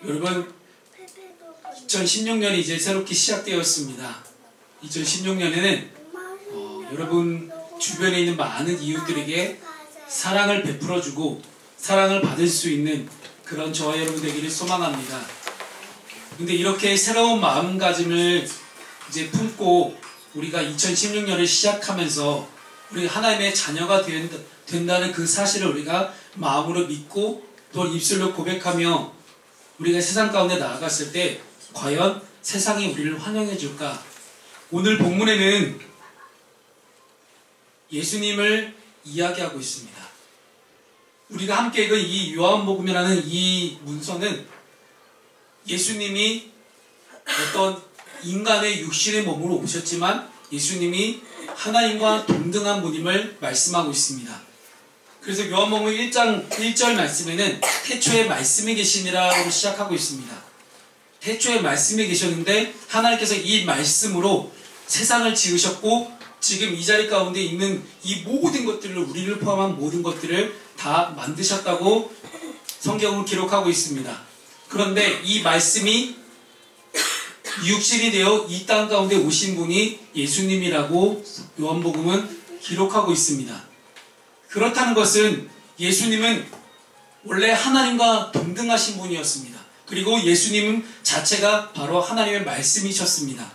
여러분 2016년이 이제 새롭게 시작되었습니다. 2016년에는 여러분 주변에 있는 많은 이웃들에게 사랑을 베풀어주고 사랑을 받을 수 있는 그런 저와 여러분 되기를 소망합니다. 근데 이렇게 새로운 마음가짐을 이제 품고 우리가 2016년을 시작하면서 우리가 하나님의 자녀가 된다는 그 사실을 우리가 마음으로 믿고 또 입술로 고백하며 우리가 세상 가운데 나아갔을 때 과연 세상이 우리를 환영해 줄까? 오늘 본문에는 예수님을 이야기하고 있습니다. 우리가 함께 읽은 이 요한복음이라는 이 문서는 예수님이 어떤 인간의 육신의 몸으로 오셨지만 예수님이 하나님과 동등한 분임을 말씀하고 있습니다. 그래서 요한복음 1장 1절 말씀에는 태초에 말씀이 계시니라고 시작하고 있습니다. 태초에 말씀이 계셨는데 하나님께서 이 말씀으로 세상을 지으셨고 지금 이 자리 가운데 있는 이 모든 것들을 우리를 포함한 모든 것들을 다 만드셨다고 성경은 기록하고 있습니다. 그런데 이 말씀이 육신이 되어 이 땅 가운데 오신 분이 예수님이라고 요한복음은 기록하고 있습니다. 그렇다는 것은 예수님은 원래 하나님과 동등하신 분이었습니다. 그리고 예수님 자체가 바로 하나님의 말씀이셨습니다.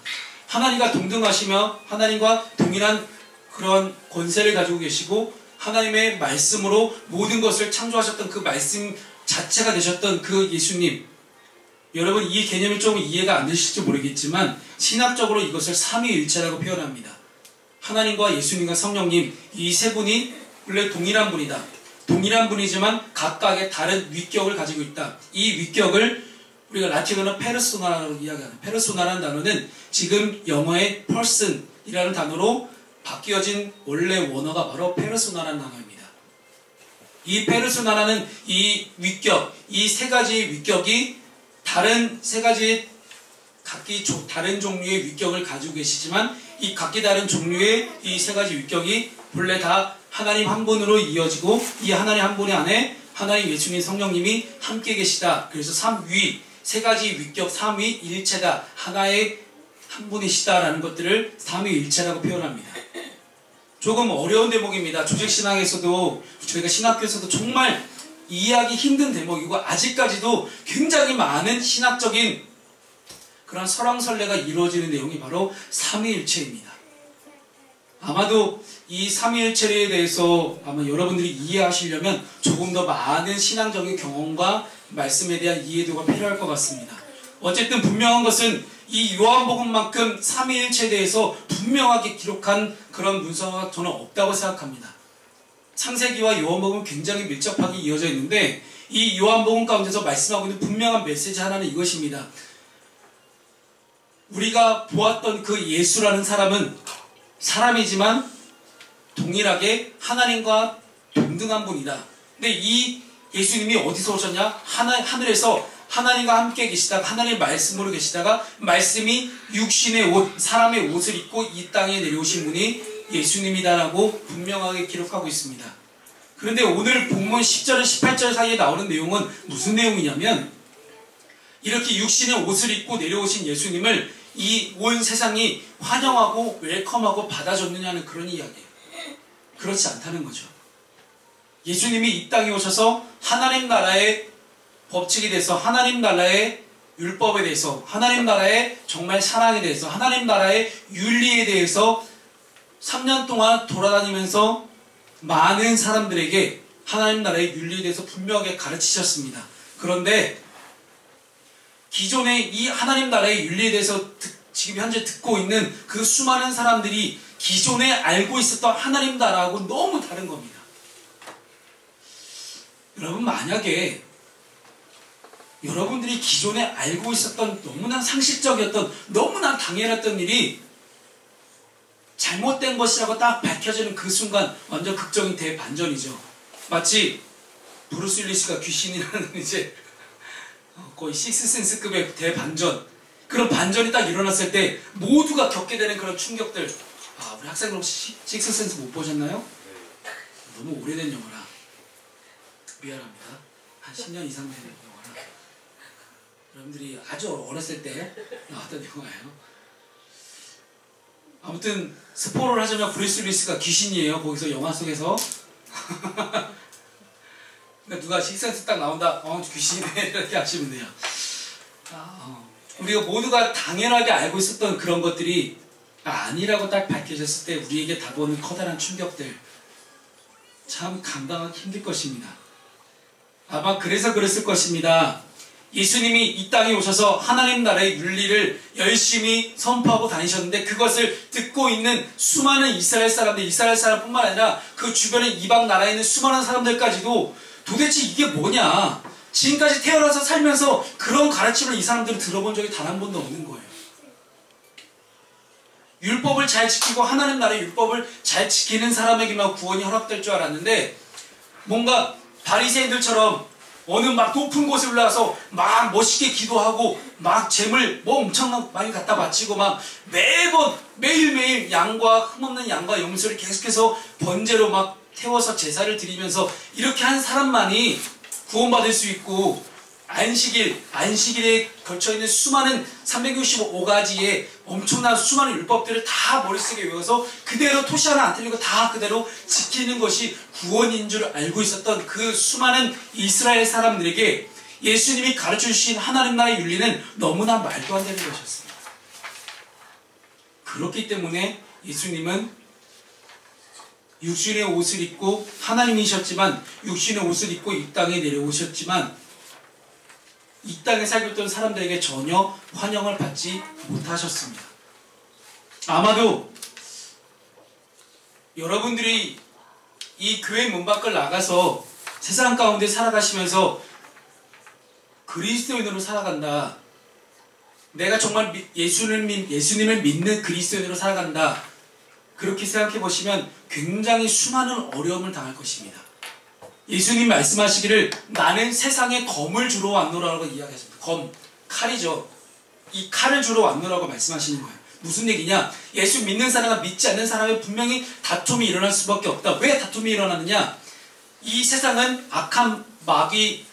하나님과 동등하시며 하나님과 동일한 그런 권세를 가지고 계시고 하나님의 말씀으로 모든 것을 창조하셨던 그 말씀 자체가 되셨던 그 예수님, 여러분 이 개념이 조금 이해가 안 되실지 모르겠지만 신학적으로 이것을 삼위일체라고 표현합니다. 하나님과 예수님과 성령님 이 세 분이 원래 동일한 분이다. 동일한 분이지만 각각의 다른 위격을 가지고 있다. 이 위격을 우리가 라틴어로 페르소나라고 이야기하는, 페르소나라는 단어는 지금 영어의 person이라는 단어로 바뀌어진 원래 원어가 바로 페르소나라는 단어입니다. 이 페르소나라는 이 위격, 이 세 가지의 위격이 다른 세 가지 각기 다른 종류의 위격을 가지고 계시지만 이 각기 다른 종류의 이 세 가지 위격이 본래 다 하나님 한 분으로 이어지고 이 하나님 한 분 안에 하나님 예수님 성령님이 함께 계시다. 그래서 삼위, 세 가지 위격 삼위일체다. 하나의 한 분이시다라는 것들을 삼위일체라고 표현합니다. 조금 어려운 대목입니다. 조직신앙에서도 저희가 신학교에서도 정말 이해하기 힘든 대목이고 아직까지도 굉장히 많은 신학적인 그런 설왕설래가 이루어지는 내용이 바로 삼위일체입니다. 아마도 이 삼위일체에 대해서 아마 여러분들이 이해하시려면 조금 더 많은 신앙적인 경험과 말씀에 대한 이해도가 필요할 것 같습니다. 어쨌든 분명한 것은 이 요한복음만큼 삼위일체에 대해서 분명하게 기록한 그런 문서가 저는 없다고 생각합니다. 창세기와 요한복음은 굉장히 밀접하게 이어져 있는데 이 요한복음 가운데서 말씀하고 있는 분명한 메시지 하나는 이것입니다. 우리가 보았던 그 예수라는 사람은 사람이지만 동일하게 하나님과 동등한 분이다. 근데 이 예수님이 어디서 오셨냐? 하늘에서 하나님과 함께 계시다가 하나님의 말씀으로 계시다가 말씀이 육신의 옷, 사람의 옷을 입고 이 땅에 내려오신 분이 예수님이다라고 분명하게 기록하고 있습니다. 그런데 오늘 본문 10절, 18절 사이에 나오는 내용은 무슨 내용이냐면 이렇게 육신의 옷을 입고 내려오신 예수님을 이 온 세상이 환영하고 웰컴하고 받아줬느냐는 그런 이야기예요. 그렇지 않다는 거죠. 예수님이 이 땅에 오셔서 하나님 나라의 법칙에 대해서 하나님 나라의 율법에 대해서 하나님 나라의 정말 사랑에 대해서 하나님 나라의 윤리에 대해서 3년 동안 돌아다니면서 많은 사람들에게 하나님 나라의 윤리에 대해서 분명하게 가르치셨습니다. 그런데 기존의 이 하나님 나라의 윤리에 대해서 지금 현재 듣고 있는 그 수많은 사람들이 기존에 알고 있었던 하나님 나라하고 너무 다른 겁니다. 여러분 만약에 여러분들이 기존에 알고 있었던 너무나 상식적이었던 너무나 당연했던 일이 잘못된 것이라고 딱 밝혀지는 그 순간 완전 극적인 대반전이죠. 마치 브루스 윌리스가 귀신이라는 이제 거의 식스센스급의 대반전, 그런 반전이 딱 일어났을 때 모두가 겪게 되는 그런 충격들. 우리 학생들 혹시 식스센스 못 보셨나요? 너무 오래된 영화라 미안합니다. 한 10년 이상 된 영화라. 여러분들이 아주 어렸을 때 나왔던 영화예요. 아무튼 스포를 하자면 브루스 윌리스가 귀신이에요. 거기서 영화 속에서. 그러니까 누가 식센스 딱 나온다. 귀신이네. 이렇게 하시면 돼요. 우리가 모두가 당연하게 알고 있었던 그런 것들이 아니라고 딱 밝혀졌을 때 우리에게 다가오는 커다란 충격들, 참 감당하기 힘들 것입니다. 아마 그래서 그랬을 것입니다. 예수님이 이 땅에 오셔서 하나님 나라의 윤리를 열심히 선포하고 다니셨는데 그것을 듣고 있는 수많은 이스라엘 사람뿐만 아니라 그 주변의 이방 나라에 있는 수많은 사람들까지도 도대체 이게 뭐냐, 지금까지 태어나서 살면서 그런 가르침을 이 사람들은 들어본 적이 단 한 번도 없는 거예요. 율법을 잘 지키고 하나님 나라의 율법을 잘 지키는 사람에게만 구원이 허락될 줄 알았는데, 뭔가 바리새인들처럼 어느 막 높은 곳에 올라가서 막 멋있게 기도하고 막 재물 뭐 엄청 많이 갖다 바치고 막 매번 매일매일 양과 흠없는 양과 염소를 계속해서 번제로 막 태워서 제사를 드리면서 이렇게 한 사람만이 구원받을 수 있고, 안식일에 걸쳐있는 수많은 365가지의 엄청난 수많은 율법들을 다 머릿속에 외워서 그대로 토시 하나 안 틀리고 다 그대로 지키는 것이 구원인 줄 알고 있었던 그 수많은 이스라엘 사람들에게 예수님이 가르쳐주신 하나님 나라의 윤리는 너무나 말도 안 되는 것이었습니다. 그렇기 때문에 예수님은 육신의 옷을 입고 하나님이셨지만, 육신의 옷을 입고 이 땅에 내려오셨지만 이 땅에 살고 있던 사람들에게 전혀 환영을 받지 못하셨습니다. 아마도 여러분들이 이 교회 문 밖을 나가서 세상 가운데 살아가시면서 그리스도인으로 살아간다, 내가 정말 예수님을 믿는 그리스도인으로 살아간다, 그렇게 생각해 보시면 굉장히 수많은 어려움을 당할 것입니다. 예수님 말씀하시기를 나는 세상에 검을 주러 왔노라고 이야기하십니다. 검, 칼이죠. 이 칼을 주러 왔노라고 말씀하시는 거예요. 무슨 얘기냐? 예수 믿는 사람과 믿지 않는 사람의 분명히 다툼이 일어날 수밖에 없다. 왜 다툼이 일어나느냐? 이 세상은 악한 마귀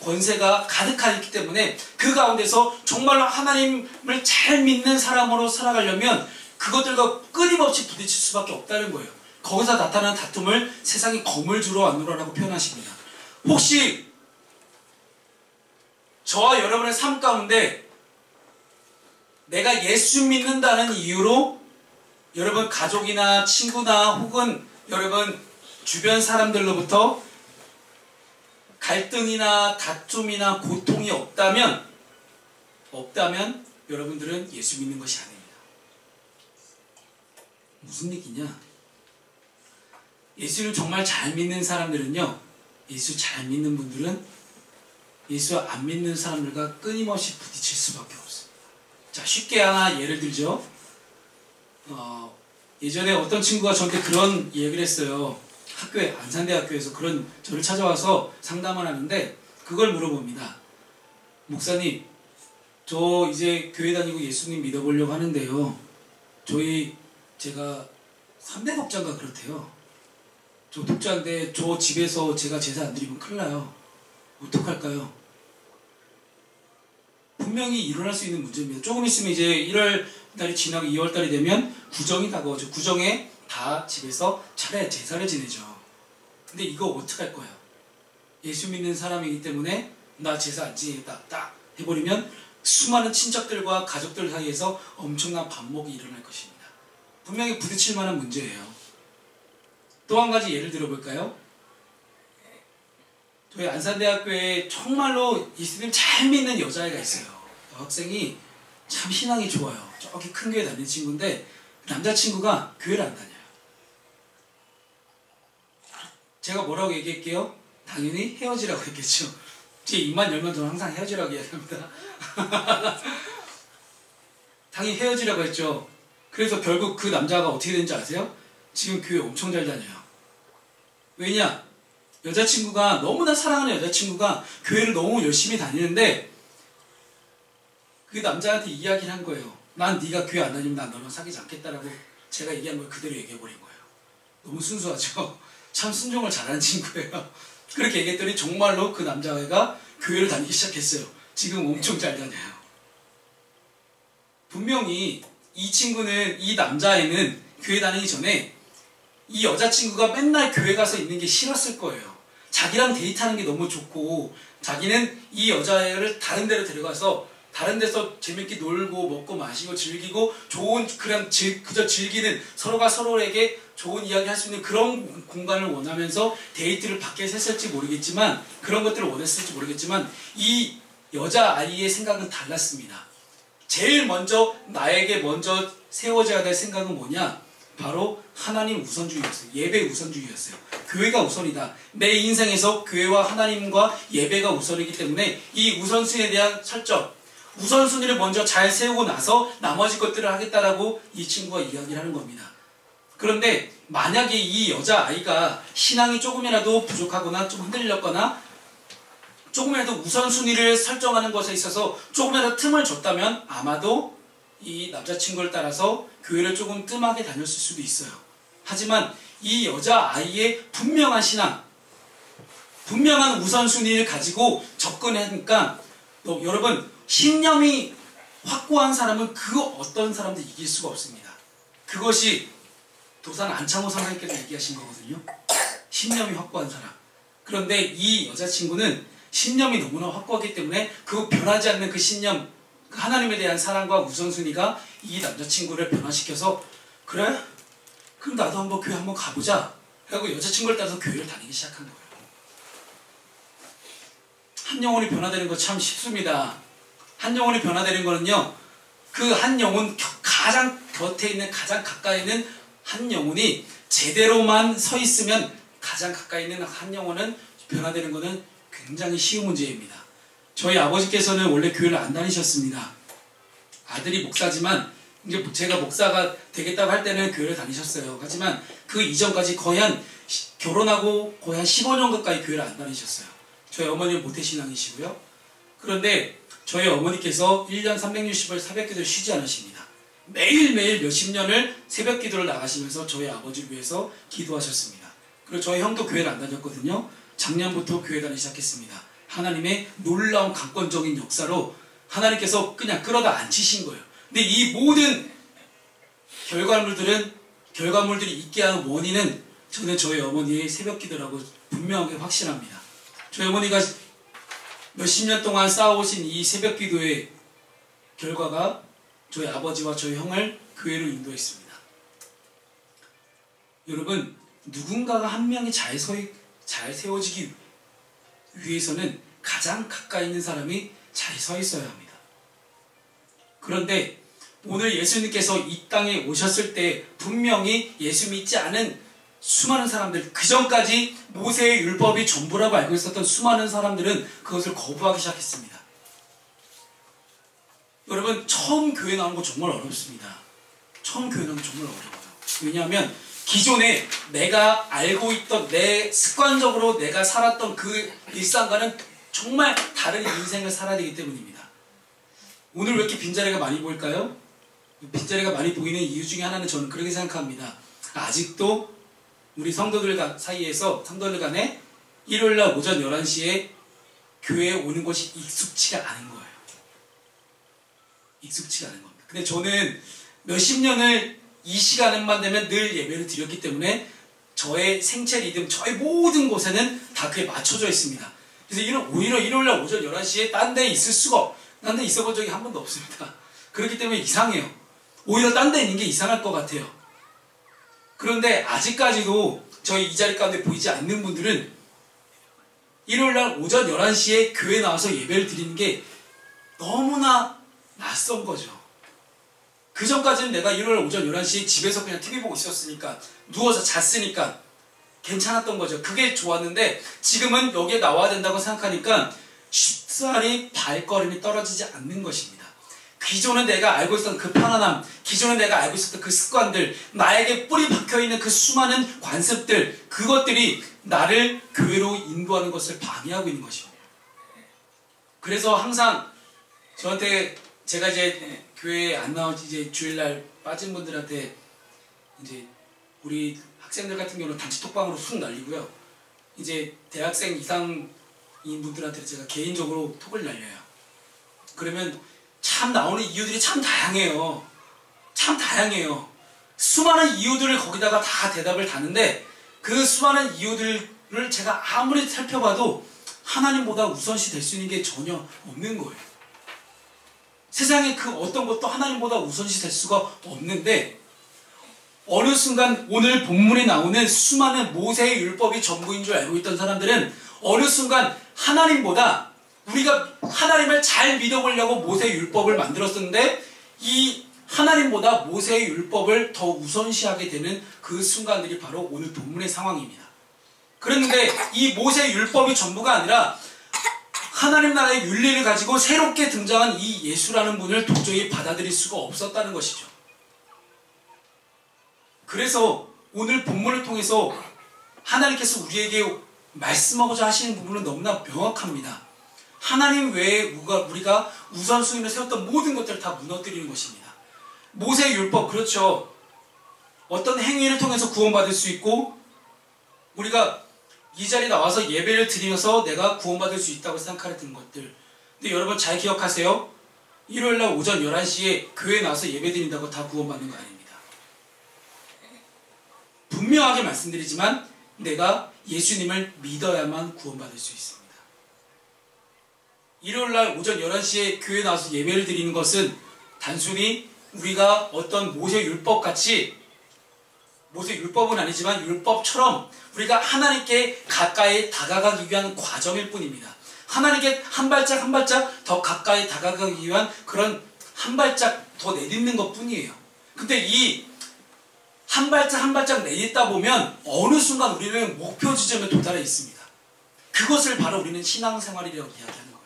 권세가 가득하기 때문에 그 가운데서 정말로 하나님을 잘 믿는 사람으로 살아가려면 그것들과 끊임없이 부딪힐 수밖에 없다는 거예요. 거기서 나타나는 다툼을 세상이 검을 주러 왔노라라고 표현하십니다. 혹시 저와 여러분의 삶 가운데 내가 예수 믿는다는 이유로 여러분 가족이나 친구나 혹은 여러분 주변 사람들로부터 갈등이나 다툼이나 고통이 없다면 여러분들은 예수 믿는 것이 아닙니다. 무슨 얘기냐? 예수를 정말 잘 믿는 사람들은요, 예수 잘 믿는 분들은 예수 안 믿는 사람들과 끊임없이 부딪힐 수밖에 없습니다. 자, 쉽게 하나 예를 들죠. 예전에 어떤 친구가 저한테 그런 얘기를 했어요. 학교에, 안산대학교에서 저를 찾아와서 상담을 하는데 그걸 물어봅니다. 목사님, 저 이제 교회 다니고 예수님 믿어보려고 하는데요, 제가 3대 독자인가 그렇대요. 저 독자인데 저 집에서 제가 제사 안 드리면 큰일 나요. 어떡할까요? 분명히 일어날 수 있는 문제입니다. 조금 있으면 이제 1월 달이 지나고 2월 달이 되면 구정이 다가오죠. 구정에 다 집에서 차례 제사를 지내죠. 근데 이거 어떡할 거예요? 예수 믿는 사람이기 때문에 나 제사 안 지내겠다 딱 해버리면 수많은 친척들과 가족들 사이에서 엄청난 반목이 일어날 것입니다. 분명히 부딪힐 만한 문제예요. 또 한 가지 예를 들어볼까요? 저희 안산대학교에 정말로 예수님 잘 믿는 여자애가 있어요. 학생이 참 신앙이 좋아요. 저기 큰 교회 다니는 친구인데 남자친구가 교회를 안 다녀요. 제가 뭐라고 얘기할게요? 당연히 헤어지라고 했겠죠. 제 입만 열면 저는 항상 헤어지라고 이야기합니다. 당연히 헤어지라고 했죠. 그래서 결국 그 남자가 어떻게 된지 아세요? 지금 교회 엄청 잘 다녀요. 왜냐? 여자친구가, 너무나 사랑하는 여자친구가 교회를 너무 열심히 다니는데 그 남자한테 이야기를 한 거예요. 난 네가 교회 안 다니면 난 너랑 사귀지 않겠다라고 제가 얘기한 걸 그대로 얘기해버린 거예요. 너무 순수하죠? 참 순종을 잘하는 친구예요. 그렇게 얘기했더니 정말로 그 남자애가 교회를 다니기 시작했어요. 지금 엄청 잘 다녀요. 분명히 이 남자애는 교회 다니기 전에 이 여자친구가 맨날 교회 가서 있는 게 싫었을 거예요. 자기랑 데이트하는 게 너무 좋고 자기는 이 여자애를 다른 데로 데려가서 다른 데서 재밌게 놀고 먹고 마시고 즐기고 좋은 그저 즐기는 서로가 서로에게 좋은 이야기 할 수 있는 그런 공간을 원하면서 데이트를 밖에서 했을지 모르겠지만 그런 것들을 원했을지 모르겠지만 이 여자아이의 생각은 달랐습니다. 제일 먼저 나에게 먼저 세워져야 될 생각은 뭐냐? 바로 하나님 우선주의였어요. 예배 우선주의였어요. 교회가 우선이다. 내 인생에서 교회와 하나님과 예배가 우선이기 때문에 이 우선순위에 대한 설정, 우선순위를 먼저 잘 세우고 나서 나머지 것들을 하겠다라고 이 친구가 이야기를 하는 겁니다. 그런데 만약에 이 여자아이가 신앙이 조금이라도 부족하거나 좀 흔들렸거나 조금이라도 우선순위를 설정하는 것에 있어서 조금이라도 틈을 줬다면 아마도 이 남자친구를 따라서 교회를 조금 뜸하게 다녔을 수도 있어요. 하지만 이 여자아이의 분명한 신앙, 분명한 우선순위를 가지고 접근하니까 여러분 신념이 확고한 사람은 그 어떤 사람도 이길 수가 없습니다. 그것이 도산 안창호 선생님께서 얘기하신 거거든요. 신념이 확고한 사람. 그런데 이 여자친구는 신념이 너무나 확고하기 때문에 그 변하지 않는 그 신념, 하나님에 대한 사랑과 우선순위가 이 남자친구를 변화시켜서 그래? 그럼 나도 한번 교회 한번 가보자. 그리고 여자친구를 따라서 교회를 다니기 시작한 거예요. 한 영혼이 변화되는 거 참 쉽습니다. 한 영혼이 변화되는 거는요. 그 한 영혼 가장 곁에 있는 가장 가까이 있는 한 영혼이 제대로만 서 있으면 가장 가까이 있는 한 영혼은 변화되는 거는 굉장히 쉬운 문제입니다. 저희 아버지께서는 원래 교회를 안 다니셨습니다. 아들이 목사지만 이제 제가 목사가 되겠다고 할 때는 교회를 다니셨어요. 하지만 그 이전까지 결혼하고 거의 한 15년 가까이 교회를 안 다니셨어요. 저희 어머니는 모태신앙이시고요. 그런데 저희 어머니께서 1년 360일 새벽기도를 쉬지 않으십니다. 매일매일 몇십 년을 새벽기도를 나가시면서 저희 아버지를 위해서 기도하셨습니다. 그리고 저희 형도 교회를 안 다녔거든요. 작년부터 교회 다니기 시작했습니다. 하나님의 놀라운 강권적인 역사로 하나님께서 그냥 끌어다 앉히신 거예요. 근데 이 모든 결과물들이 있게 하는 원인은 저는 저희 어머니의 새벽기도라고 분명하게 확신합니다. 저희 어머니가 몇십 년 동안 쌓아오신 이 새벽기도의 결과가 저희 아버지와 저희 형을 교회로 인도했습니다. 여러분, 누군가가 한 명이 잘 세워지기 위해서는 가장 가까이 있는 사람이 잘 서 있어야 합니다. 그런데 오늘 예수님께서 이 땅에 오셨을 때 분명히 예수 믿지 않은 수많은 사람들, 그 전까지 모세의 율법이 전부라고 알고 있었던 수많은 사람들은 그것을 거부하기 시작했습니다. 여러분, 처음 교회 나오는 거 정말 어렵습니다. 처음 교회 나오는 거 정말 어려워요. 왜냐하면 기존에 내가 알고 있던 습관적으로 내가 살았던 그 일상과는 정말 다른 인생을 살아야 되기 때문입니다. 오늘 왜 이렇게 빈자리가 많이 보일까요? 빈자리가 많이 보이는 이유 중에 하나는 저는 그렇게 생각합니다. 아직도 우리 성도들 간에 일요일날 오전 11시에 교회에 오는 것이 익숙치가 않은 거예요. 익숙치가 않은 겁니다. 근데 저는 몇십 년을 이 시간만 되면 늘 예배를 드렸기 때문에 저의 생체 리듬, 저의 모든 곳에는 다 그에 맞춰져 있습니다. 그래서 오히려 일요일날 오전 11시에 딴 데 있을 수가 딴 데 있어 본 적이 한 번도 없습니다. 그렇기 때문에 이상해요. 오히려 딴 데 있는 게 이상할 것 같아요. 그런데 아직까지도 저희 이 자리 가운데 보이지 않는 분들은 일요일날 오전 11시에 교회 나와서 예배를 드리는 게 너무나 낯선 거죠. 그 전까지는 내가 일요일 오전 11시에 집에서 그냥 TV 보고 있었으니까, 누워서 잤으니까 괜찮았던 거죠. 그게 좋았는데 지금은 여기에 나와야 된다고 생각하니까 쉽사리 발걸음이 떨어지지 않는 것입니다. 기존에 내가 알고 있었던 그 편안함, 기존에 내가 알고 있었던 그 습관들, 나에게 뿌리 박혀있는 그 수많은 관습들, 그것들이 나를 교회로 인도하는 것을 방해하고 있는 것입니다. 그래서 항상 저한테 제가 이제 교회에 안 나오지 이제 주일날 빠진 분들한테 이제 우리 학생들 같은 경우는 단체 톡방으로 쑥 날리고요. 이제 대학생 이상인 분들한테 제가 개인적으로 톡을 날려요. 그러면 참 나오는 이유들이 참 다양해요. 참 다양해요. 수많은 이유들을 거기다가 다 대답을 다는데 그 수많은 이유들을 제가 아무리 살펴봐도 하나님보다 우선시 될 수 있는 게 전혀 없는 거예요. 세상에 그 어떤 것도 하나님보다 우선시 될 수가 없는데 어느 순간 오늘 본문에 나오는 수많은 모세의 율법이 전부인 줄 알고 있던 사람들은 어느 순간 하나님보다 우리가 하나님을 잘 믿어보려고 모세의 율법을 만들었었는데 이 하나님보다 모세의 율법을 더 우선시하게 되는 그 순간들이 바로 오늘 본문의 상황입니다. 그런데 이 모세의 율법이 전부가 아니라 하나님 나라의 윤리를 가지고 새롭게 등장한 이 예수라는 분을 도저히 받아들일 수가 없었다는 것이죠. 그래서 오늘 본문을 통해서 하나님께서 우리에게 말씀하고자 하시는 부분은 너무나 명확합니다. 하나님 외에 우리가 우선순위를 세웠던 모든 것들을 다 무너뜨리는 것입니다. 모세의 율법, 그렇죠. 어떤 행위를 통해서 구원받을 수 있고 우리가 이 자리에 나와서 예배를 드리면서 내가 구원받을 수 있다고 생각하는 것들. 근데 여러분 잘 기억하세요. 일요일날 오전 11시에 교회에 나와서 예배 드린다고 다 구원받는 거 아닙니다. 분명하게 말씀드리지만 내가 예수님을 믿어야만 구원받을 수 있습니다. 일요일날 오전 11시에 교회에 나와서 예배를 드리는 것은 단순히 우리가 어떤 모세 율법같이 모세 율법은 아니지만 율법처럼 우리가 하나님께 가까이 다가가기 위한 과정일 뿐입니다. 하나님께 한 발짝 한 발짝 더 가까이 다가가기 위한 그런 한 발짝 더 내딛는 것 뿐이에요. 근데 이 한 발짝 한 발짝 내딛다 보면 어느 순간 우리는 목표 지점에 도달해 있습니다. 그것을 바로 우리는 신앙생활이라고 이야기하는 거예요.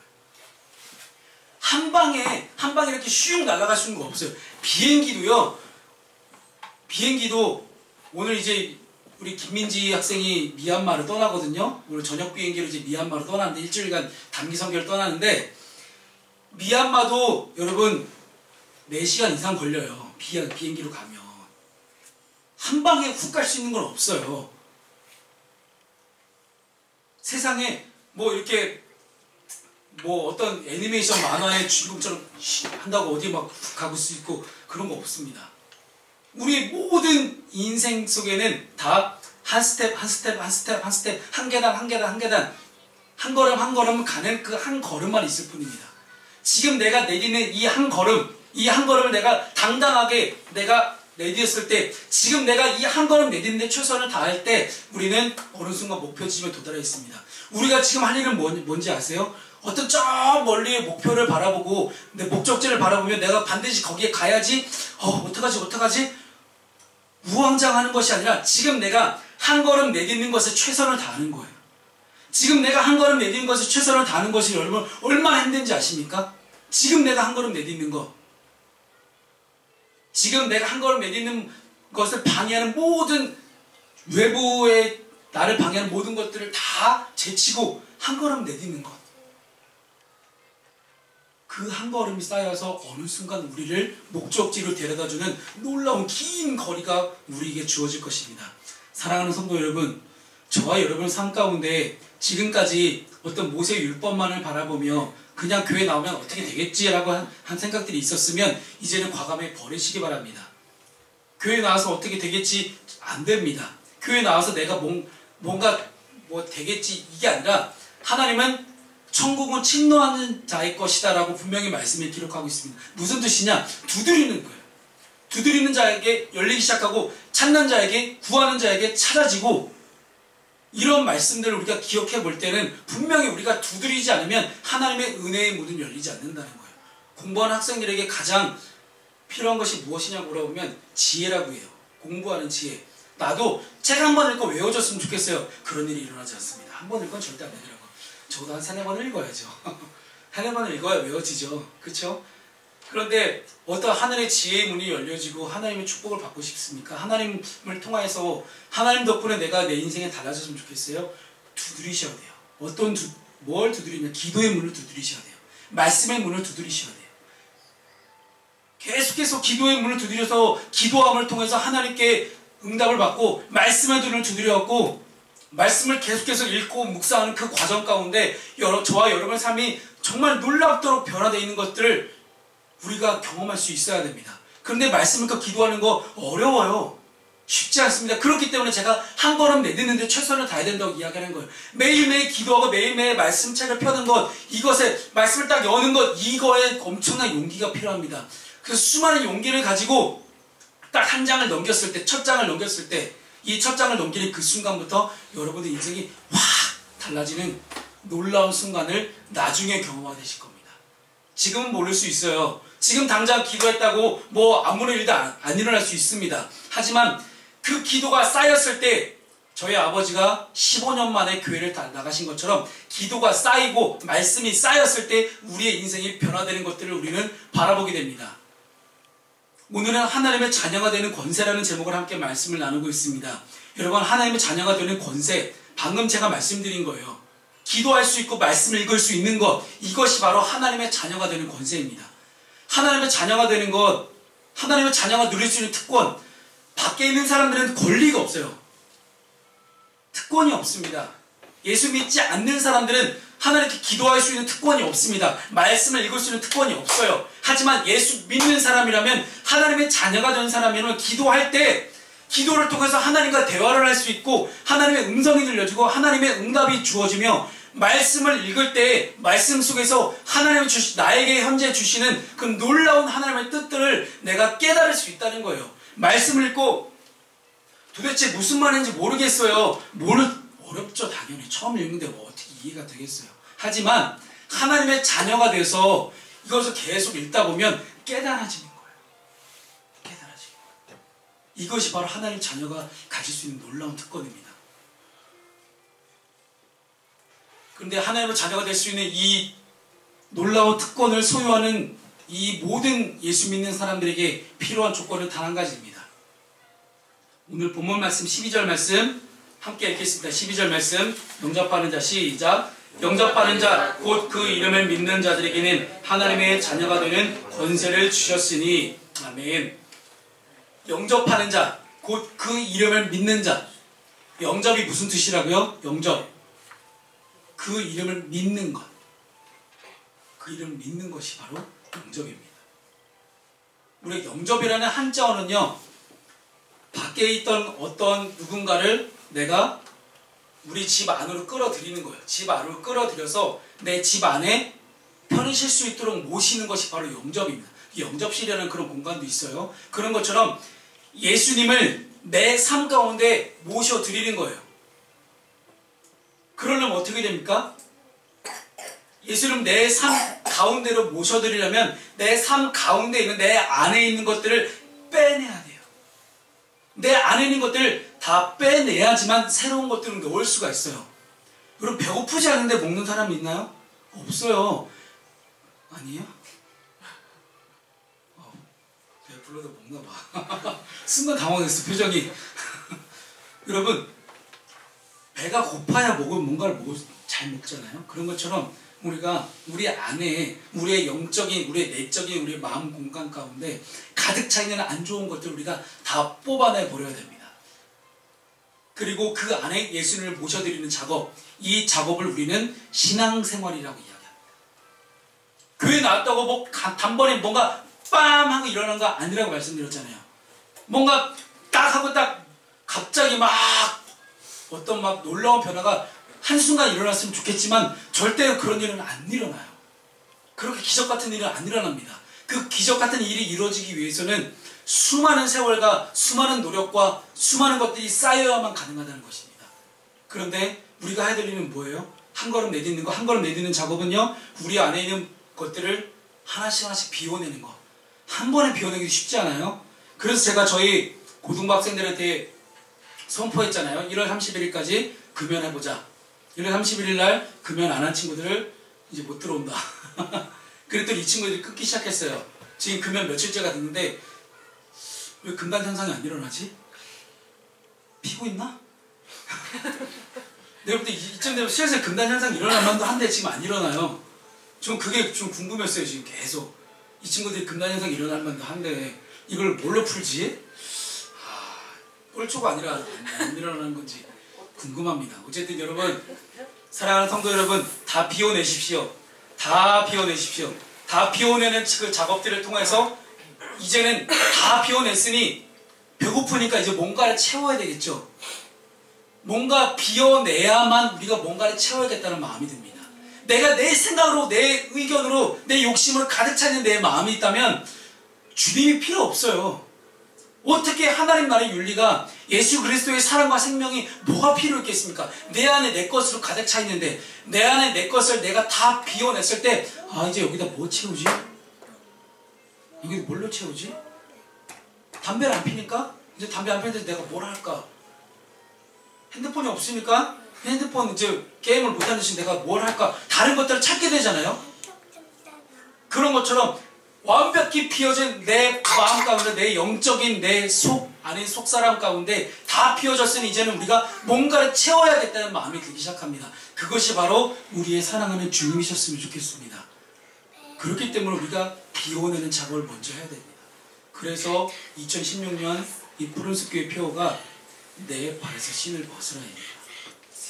한 방에 이렇게 슉 날아갈 수는 없어요. 비행기도 오늘 이제 우리 김민지 학생이 미얀마를 떠나거든요. 오늘 저녁 비행기로 이제 미얀마로 떠나는데 일주일간 단기 선교를 떠나는데 미얀마도 여러분 4시간 이상 걸려요. 비행기로 가면. 한 방에 훅 갈 수 있는 건 없어요. 세상에 뭐 이렇게 뭐 어떤 애니메이션 만화의 주인공처럼 한다고 어디 막 가볼 수 있고 그런 거 없습니다. 우리의 모든 인생 속에는 다 한 스텝, 한 스텝, 한 스텝, 한 스텝, 한 계단, 한 계단, 한 계단, 한 걸음, 한 걸음 가는 그 한 걸음만 있을 뿐입니다. 지금 내가 내딛는 이 한 걸음을 내가 당당하게 내가 내딛었을 때, 지금 내가 이 한 걸음 내딛는데 최선을 다할 때, 우리는 어느 순간 목표 지점에 도달해 있습니다. 우리가 지금 할 일은 뭔지 아세요? 어떤 저 멀리의 목표를 바라보고, 내 목적지를 바라보면 내가 반드시 거기에 가야지, 어떡하지? 우왕좌왕하는 것이 아니라, 지금 내가 한 걸음 내딛는 것에 최선을 다하는 거예요. 지금 내가 한 걸음 내딛는 것에 최선을 다하는 것이 여러분 얼마나 힘든지 아십니까? 지금 내가 한 걸음 내딛는 것. 지금 내가 한 걸음 내딛는 것을 방해하는 모든 외부의 나를 방해하는 모든 것들을 다 제치고 한 걸음 내딛는 것. 그 한 걸음이 쌓여서 어느 순간 우리를 목적지로 데려다주는 놀라운 긴 거리가 우리에게 주어질 것입니다. 사랑하는 성도 여러분, 저와 여러분 삶 가운데 지금까지 어떤 모세의 율법만을 바라보며 그냥 교회 나오면 어떻게 되겠지라고 한 생각들이 있었으면 이제는 과감히 버리시기 바랍니다. 교회 나와서 어떻게 되겠지? 안 됩니다. 교회 나와서 내가 뭔가 되겠지 이게 아니라 하나님은 천국은 침노하는 자의 것이다 라고 분명히 말씀을 기록하고 있습니다. 무슨 뜻이냐? 두드리는 거예요. 두드리는 자에게 열리기 시작하고 찾는 자에게 구하는 자에게 찾아지고 이런 말씀들을 우리가 기억해 볼 때는 분명히 우리가 두드리지 않으면 하나님의 은혜의 문은 열리지 않는다는 거예요. 공부하는 학생들에게 가장 필요한 것이 무엇이냐고 물어보면 지혜라고 해요. 공부하는 지혜. 나도 책 한 번 읽고 외워졌으면 좋겠어요. 그런 일이 일어나지 않습니다. 한 번 읽으면 절대 안 되더라고요. 저도 한 3-4번을 읽어야죠. 3-4번을 읽어야 외워지죠. 그렇죠? 그런데 어떤 하늘의 지혜의 문이 열려지고 하나님의 축복을 받고 싶습니까? 하나님을 통해서 하나님 덕분에 내가 내 인생에 달라졌으면 좋겠어요? 두드리셔야 돼요. 뭘 두드리냐? 기도의 문을 두드리셔야 돼요. 말씀의 문을 두드리셔야 돼요. 계속해서 기도의 문을 두드려서 기도함을 통해서 하나님께 응답을 받고 말씀의 문을 두드려갖고 말씀을 계속해서 읽고 묵상하는 그 과정 가운데 저와 여러분의 삶이 정말 놀랍도록 변화되어 있는 것들을 우리가 경험할 수 있어야 됩니다. 그런데 말씀을 기도하는 거 어려워요. 쉽지 않습니다. 그렇기 때문에 제가 한 걸음 내딛는데 최선을 다해야 된다고 이야기하는 거예요. 매일매일 기도하고 매일매일 말씀책을 펴는 것, 이것에 말씀을 딱 여는 것, 이거에 엄청난 용기가 필요합니다. 그래서 수많은 용기를 가지고 딱 한 장을 넘겼을 때, 첫 장을 넘겼을 때, 이 첫 장을 넘기는 그 순간부터 여러분의 인생이 확 달라지는 놀라운 순간을 나중에 경험하실 겁니다. 지금은 모를 수 있어요. 지금 당장 기도했다고 뭐 아무런 일도 안 일어날 수 있습니다. 하지만 그 기도가 쌓였을 때 저희 아버지가 15년 만에 교회를 나가신 것처럼 기도가 쌓이고 말씀이 쌓였을 때 우리의 인생이 변화되는 것들을 우리는 바라보게 됩니다. 오늘은 하나님의 자녀가 되는 권세라는 제목을 함께 말씀을 나누고 있습니다. 여러분, 하나님의 자녀가 되는 권세, 방금 제가 말씀드린 거예요. 기도할 수 있고 말씀을 읽을 수 있는 것, 이것이 바로 하나님의 자녀가 되는 권세입니다. 하나님의 자녀가 되는 것, 하나님의 자녀가 누릴 수 있는 특권, 밖에 있는 사람들은 권리가 없어요. 특권이 없습니다. 예수 믿지 않는 사람들은 하나님께 기도할 수 있는 특권이 없습니다. 말씀을 읽을 수 있는 특권이 없어요. 하지만 예수 믿는 사람이라면, 하나님의 자녀가 된 사람이라면 기도할 때 기도를 통해서 하나님과 대화를 할 수 있고 하나님의 음성이 들려지고 하나님의 응답이 주어지며, 말씀을 읽을 때 말씀 속에서 하나님이 나에게 현재 주시는 그 놀라운 하나님의 뜻들을 내가 깨달을 수 있다는 거예요. 말씀을 읽고 도대체 무슨 말인지 모르겠어요. 어렵죠. 당연히 처음 읽는데 뭐 어떻게 이해가 되겠어요. 하지만 하나님의 자녀가 돼서 이것을 계속 읽다 보면 깨달아지는 거예요. 깨달아지는 거예요. 이것이 바로 하나님의 자녀가 가질 수 있는 놀라운 특권입니다. 그런데 하나님의 자녀가 될 수 있는 이 놀라운 특권을 소유하는 이 모든 예수 믿는 사람들에게 필요한 조건은 단 한 가지입니다. 오늘 본문 말씀 12절 말씀 함께 읽겠습니다. 12절 말씀 영접하는 자 시작. 영접하는 자 곧 그 이름을 믿는 자들에게는 하나님의 자녀가 되는 권세를 주셨으니. 아멘. 영접하는 자 곧 그 이름을 믿는 자. 영접이 무슨 뜻이라고요? 영접. 그 이름을 믿는 것. 그 이름을 믿는 것이 바로 영접입니다. 우리 영접이라는 한자어는요, 밖에 있던 어떤 누군가를 내가 우리 집 안으로 끌어들이는 거예요. 집 안으로 끌어들여서 내 집 안에 편히 쉴 수 있도록 모시는 것이 바로 영접입니다. 영접실이라는 그런 공간도 있어요. 그런 것처럼 예수님을 내 삶 가운데 모셔드리는 거예요. 그러려면 어떻게 됩니까? 예수님 내 삶 가운데로 모셔드리려면 내 삶 가운데 있는 내 안에 있는 것들을 빼내야 돼요. 내 안에 있는 것들을 다 빼내야지만 새로운 것들을 넣을 수가 있어요. 여러분, 배고프지 않은데 먹는 사람이 있나요? 없어요. 아니에요? 배불러도 먹나 봐. 순간 당황했어, 표정이. 여러분, 배가 고파야 뭔가를 잘 먹잖아요. 그런 것처럼 우리가 우리 안에 우리의 영적인, 우리의 내적인, 우리의 마음 공간 가운데 가득 차 있는 안 좋은 것들을 우리가 다 뽑아내 버려야 됩니다. 그리고 그 안에 예수님을 모셔드리는 작업, 이 작업을 우리는 신앙생활이라고 이야기합니다. 교회 나왔다고 뭐 단번에 뭔가 빰 하고 일어난 거 아니라고 말씀드렸잖아요. 뭔가 딱 하고 딱 갑자기 막 어떤 막 놀라운 변화가 한순간 일어났으면 좋겠지만 절대 그런 일은 안 일어나요. 그렇게 기적 같은 일은 안 일어납니다. 그 기적 같은 일이 이루어지기 위해서는 수많은 세월과 수많은 노력과 수많은 것들이 쌓여야만 가능하다는 것입니다. 그런데 우리가 해야 될 일은 뭐예요? 한 걸음 내딛는 거. 한 걸음 내딛는 작업은요, 우리 안에 있는 것들을 하나씩 하나씩 비워내는 거. 한 번에 비워내기 쉽지 않아요. 그래서 제가 저희 고등부 학생들한테 선포했잖아요. 1월 31일까지 금연해보자. 1월 31일 날 금연 안 한 친구들을 이제 못 들어온다. 그랬더니 이 친구들이 끊기 시작했어요. 지금 금연 며칠째가 됐는데 왜 금단 현상이 안 일어나지? 피고 있나? 내가 볼 때 이쯤 되면 슬슬 금단 현상이 일어날 만도 한데 지금 안 일어나요. 전 그게 좀 궁금했어요. 지금 계속 이 친구들이 금단 현상이 일어날 만도 한데 이걸 뭘로 풀지? 꼴초가 아니라 안 일어나는 건지 궁금합니다. 어쨌든 여러분, 사랑하는 성도 여러분, 다 비워내십시오. 다 비워내십시오. 다 비워내는 그 작업들을 통해서 이제는 다 비워냈으니 배고프니까 이제 뭔가를 채워야 되겠죠. 뭔가 비워내야만 우리가 뭔가를 채워야겠다는 마음이 듭니다. 내가 내 생각으로, 내 의견으로, 내 욕심으로 가득 차는 내 마음이 있다면 주님이 필요 없어요. 어떻게 하나님 나라의 윤리가, 예수 그리스도의 사랑과 생명이 뭐가 필요 있겠습니까? 내 안에 내 것으로 가득 차 있는데 내 안에 내 것을 내가 다 비워냈을 때, 아, 이제 여기다 뭐 채우지? 여기 뭘로 채우지? 담배를 안 피니까? 이제 담배 안 피는데 내가 뭘 할까? 핸드폰이 없으니까 핸드폰 이제 게임을 못하는 시 내가 뭘 할까? 다른 것들을 찾게 되잖아요. 그런 것처럼 완벽히 비워진 내 마음 가운데, 내 영적인 내 속 안에 속사람 가운데 다 비워졌으니 이제는 우리가 뭔가를 채워야겠다는 마음이 들기 시작합니다. 그것이 바로 우리의 사랑하는 주님이셨으면 좋겠습니다. 그렇기 때문에 우리가 비워내는 작업을 먼저 해야 됩니다. 그래서 2016년 이 푸른숲 교회 표어가 내 발에서 신을 벗으라입니다.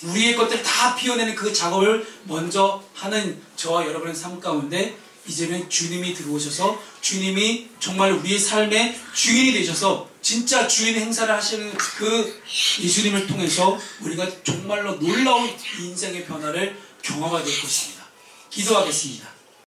우리의 것들을 다 비워내는 그 작업을 먼저 하는 저와 여러분의 삶 가운데 이제는 주님이 들어오셔서 주님이 정말 우리의 삶의 주인이 되셔서 진짜 주인 행사를 하시는 그 예수님을 통해서 우리가 정말로 놀라운 인생의 변화를 경험하게 될 것입니다. 기도하겠습니다.